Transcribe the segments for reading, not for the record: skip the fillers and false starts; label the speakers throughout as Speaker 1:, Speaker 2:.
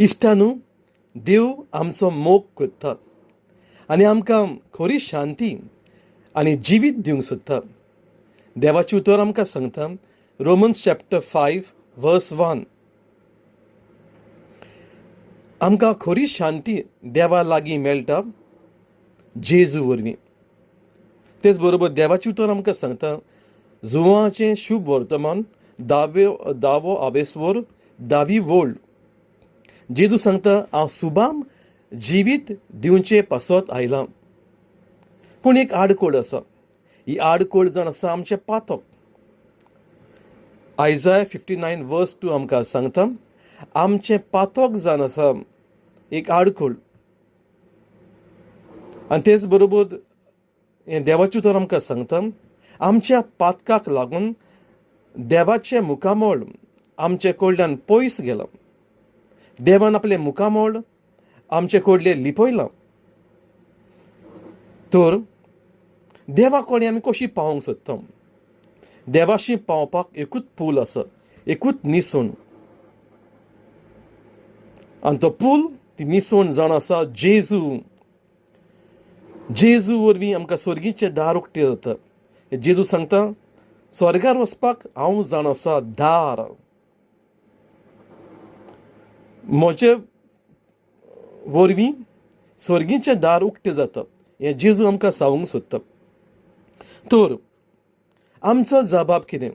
Speaker 1: इश्टानू देव आमचो मोग करता आनी आमकां खरी शांती आनी जिवीत दिवंक सोदता. देवाची उतर आमकां सांगता रोमन्स चॅप्टर 5 वर्स 1. आमकां खरी शांती देवा लागीं मेळटा जेजू वरवीं. तेच बरोबर देवाची उतर आमकां सांगता जुवांचें शुभ वर्तमान दावो आवेसवर दावी वोळ. जेजू सांगता हांव सुबाम जिवीत दिवचे पासत आयलां. पूण एक आडखळ आसा. ही आडखळ जावन आसा आमचें पातक. आयजाय 59 वर्स 2 आमकां सांगता आमचें पातक जावन आसा एक आडखळ. आनी तेच बरोबर हें देवाचें उतर आमकां सांगता आमच्या पातकाक लागून देवाचें मुखामोळ आमचे कडल्यान पयस गेलां. देवान आपलें मुखामोळ आमचे कडलें लिपयलां. तर देवा कडेन आमी कशीं पावोंक सोदता? देवाशी पावपाक एकूच पूल आसा, एकूच निसण. आनी तो पूल ती निसण जावन आसा जेजू. जेजू वरवीं आमकां स्वर्गीचें दार उक्तें जाता. जेजू सांगता स्वर्गार वचपाक हांव जावन आसा दार. म्हजे वरवीं स्वर्गीचें दार उक्तें जाता हें जेजू आमकां सांगूंक सोदता. तर आमचो जबाब कितें?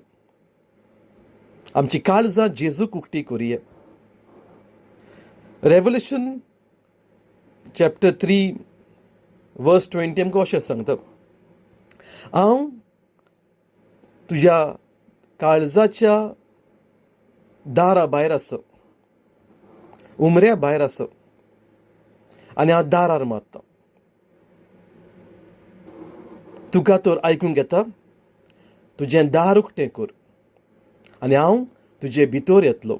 Speaker 1: आमची काळजां जेजूक उक्ती करुया. रेवल्यूशन चॅप्टर 3 वर्स 20 आमकां अशें सांगता हांव तुज्या काळजाच्या दारा भायर आसा, उमऱ्या भायर आसा आनी हांव दारार मारता. तुका तर आयकूंक येता? तुजें दार उक्तें कर आनी हांव तुजे भितर येतलो.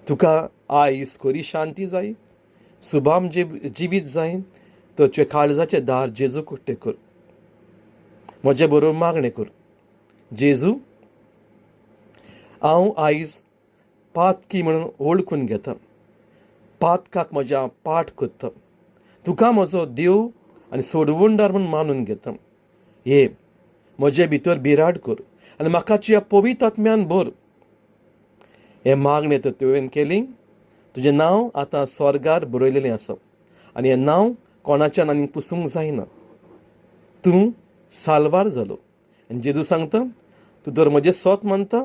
Speaker 1: तुका आयज खरी शांती जाय, सुबाम जिवीत जाय, तर तुजे काळजाचें दार जेजूक उक्तें कर. म्हजे बरोबर मागणें कर. जेजू, हांव आयज पातकी म्हणून ओळखून घेता. पातकाक म्हज्या पाठ करता. तुका म्हजो देव आनी सोडवणदार म्हणून मानून घेता. हे म्हजे भितर बिराड कर आनी म्हाका तुज्या पवित्र आत्म्यान भर. हें मागणें तर तुवें केली. तुजें नांव आतां स्वर्गार बरयलेलें आसा आनी हें नांव कोणाच्यान आनीक पुसूंक जायना. तूं साल्वार जालो. आनी जेजू सांगता तूं तर म्हजें सोत मानता